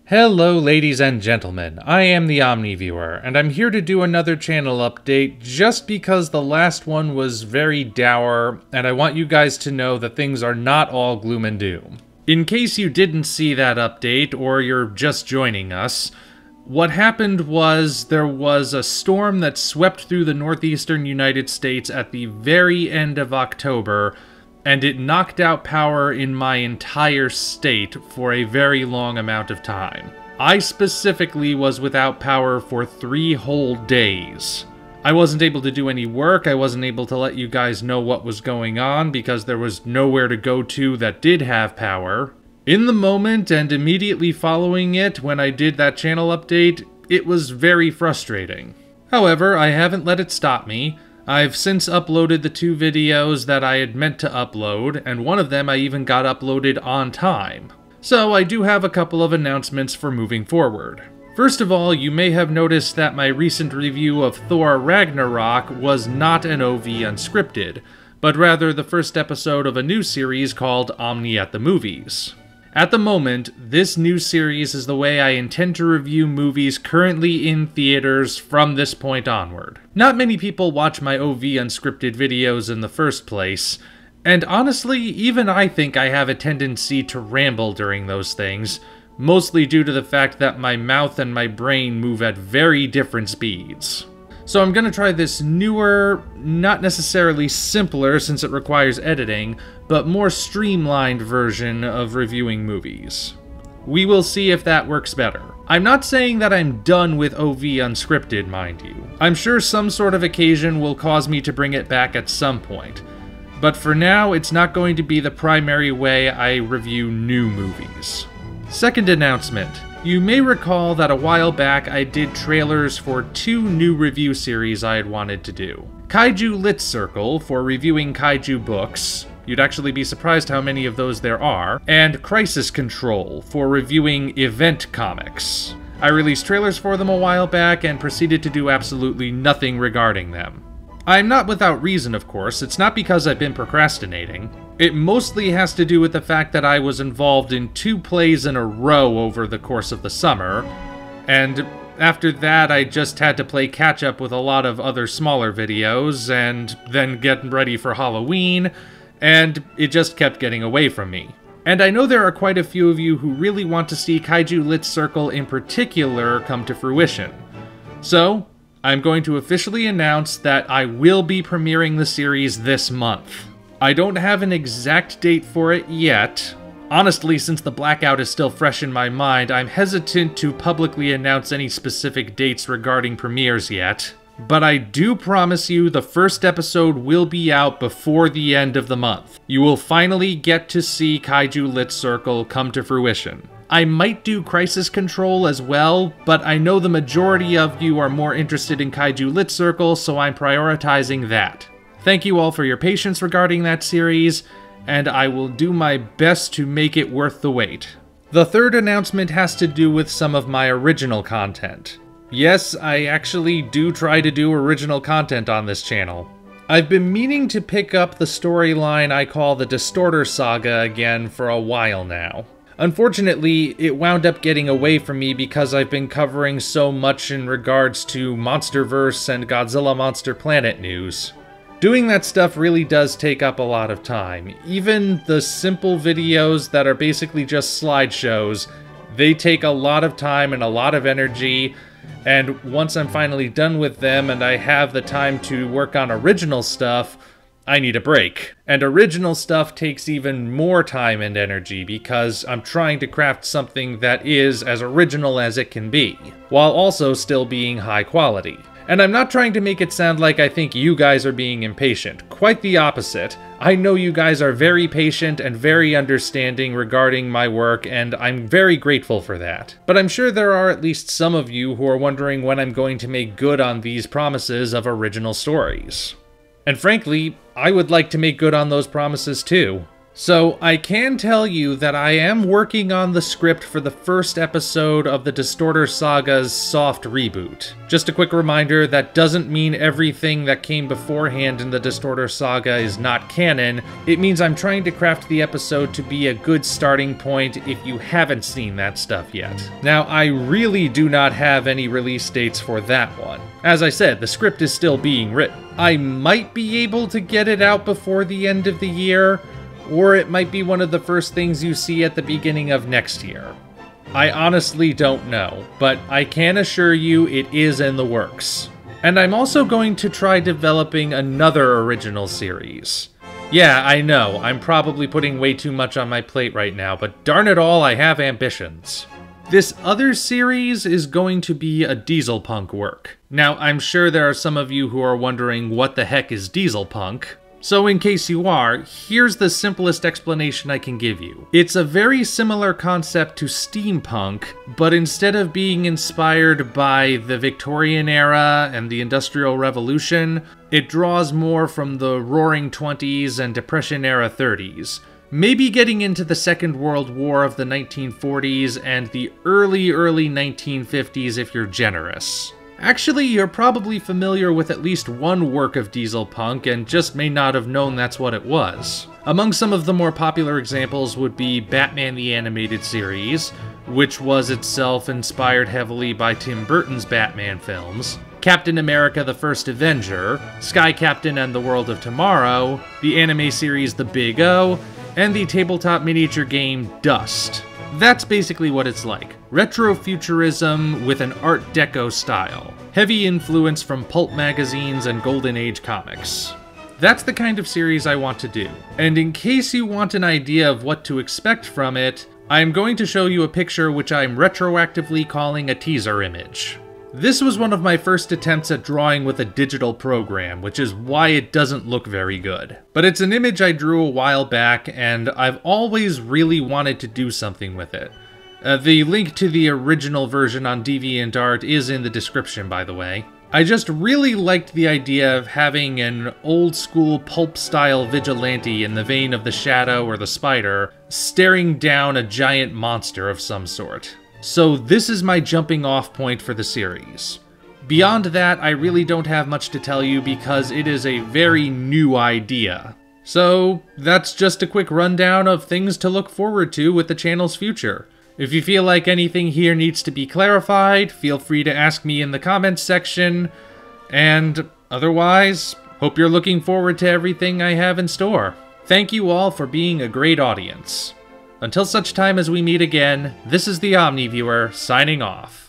Hello ladies and gentlemen, I am the Omni viewer, and I'm here to do another channel update just because the last one was very dour, and I want you guys to know that things are not all gloom and doom. In case you didn't see that update, or you're just joining us, what happened was there was a storm that swept through the northeastern United States at the very end of October, and it knocked out power in my entire state for a very long amount of time. I specifically was without power for 3 whole days. I wasn't able to do any work, I wasn't able to let you guys know what was going on because there was nowhere to go to that did have power. In the moment and immediately following it, when I did that channel update, it was very frustrating. However, I haven't let it stop me. I've since uploaded the 2 videos that I had meant to upload, and one of them I even got uploaded on time. So I do have a couple of announcements for moving forward. First of all, you may have noticed that my recent review of Thor Ragnarok was not an OV unscripted, but rather the first episode of a new series called Omni at the Movies. At the moment, this new series is the way I intend to review movies currently in theaters from this point onward. Not many people watch my OV unscripted videos in the first place, and honestly, even I think I have a tendency to ramble during those things, mostly due to the fact that my mouth and my brain move at very different speeds. So I'm gonna try this newer, not necessarily simpler since it requires editing, but more streamlined version of reviewing movies. We will see if that works better. I'm not saying that I'm done with OV unscripted, mind you. I'm sure some sort of occasion will cause me to bring it back at some point. But for now, it's not going to be the primary way I review new movies. Second announcement. You may recall that a while back I did trailers for 2 new review series I had wanted to do. Kaiju Lit Circle for reviewing kaiju books, you'd actually be surprised how many of those there are, and Crisis Control for reviewing event comics. I released trailers for them a while back and proceeded to do absolutely nothing regarding them. I'm not without reason, of course. It's not because I've been procrastinating. It mostly has to do with the fact that I was involved in 2 plays in a row over the course of the summer, and after that I just had to play catch-up with a lot of other smaller videos, and then get ready for Halloween, and it just kept getting away from me. And I know there are quite a few of you who really want to see Kaiju Lit Circle in particular come to fruition. So, I'm going to officially announce that I will be premiering the series this month. I don't have an exact date for it yet. Honestly, since the blackout is still fresh in my mind, I'm hesitant to publicly announce any specific dates regarding premieres yet. But I do promise you the first episode will be out before the end of the month. You will finally get to see Kaiju Lit Circle come to fruition. I might do Crisis Control as well, but I know the majority of you are more interested in Kaiju Lit Circle, so I'm prioritizing that. Thank you all for your patience regarding that series, and I will do my best to make it worth the wait. The third announcement has to do with some of my original content. Yes, I actually do try to do original content on this channel. I've been meaning to pick up the storyline I call the Distorter Saga again for a while now. Unfortunately, it wound up getting away from me because I've been covering so much in regards to MonsterVerse and Godzilla Monster Planet news. Doing that stuff really does take up a lot of time. Even the simple videos that are basically just slideshows, they take a lot of time and a lot of energy, and once I'm finally done with them and I have the time to work on original stuff, I need a break. And original stuff takes even more time and energy because I'm trying to craft something that is as original as it can be, while also still being high quality. And I'm not trying to make it sound like I think you guys are being impatient. Quite the opposite. I know you guys are very patient and very understanding regarding my work, and I'm very grateful for that. But I'm sure there are at least some of you who are wondering when I'm going to make good on these promises of original stories. And frankly, I would like to make good on those promises too. So, I can tell you that I am working on the script for the first episode of the Distorter Saga's soft reboot. Just a quick reminder, that doesn't mean everything that came beforehand in the Distorter Saga is not canon. It means I'm trying to craft the episode to be a good starting point if you haven't seen that stuff yet. Now, I really do not have any release dates for that one. As I said, the script is still being written. I might be able to get it out before the end of the year, or it might be one of the first things you see at the beginning of next year. I honestly don't know, but I can assure you it is in the works. And I'm also going to try developing another original series. Yeah, I know, I'm probably putting way too much on my plate right now, but darn it all, I have ambitions. This other series is going to be a dieselpunk work. Now, I'm sure there are some of you who are wondering what the heck is dieselpunk. So in case you are, here's the simplest explanation I can give you. It's a very similar concept to steampunk, but instead of being inspired by the Victorian era and the Industrial Revolution, it draws more from the Roaring 20s and Depression era 30s. Maybe getting into the Second World War of the 1940s and the early 1950s if you're generous. Actually, you're probably familiar with at least one work of dieselpunk and just may not have known that's what it was. Among some of the more popular examples would be Batman the Animated Series, which was itself inspired heavily by Tim Burton's Batman films, Captain America the First Avenger, Sky Captain and the World of Tomorrow, the anime series The Big O, and the tabletop miniature game Dust. That's basically what it's like. Retrofuturism with an Art Deco style. Heavy influence from pulp magazines and Golden Age comics. That's the kind of series I want to do. And in case you want an idea of what to expect from it, I'm going to show you a picture which I'm retroactively calling a teaser image. This was one of my first attempts at drawing with a digital program, which is why it doesn't look very good. But it's an image I drew a while back, and I've always really wanted to do something with it. The link to the original version on DeviantArt is in the description, by the way. I just really liked the idea of having an old-school pulp-style vigilante in the vein of the Shadow or the Spider, staring down a giant monster of some sort. So this is my jumping off point for the series. Beyond that, I really don't have much to tell you because it is a very new idea. So that's just a quick rundown of things to look forward to with the channel's future. If you feel like anything here needs to be clarified, feel free to ask me in the comments section. And otherwise, hope you're looking forward to everything I have in store. Thank you all for being a great audience. Until such time as we meet again, this is the Omni Viewer, signing off.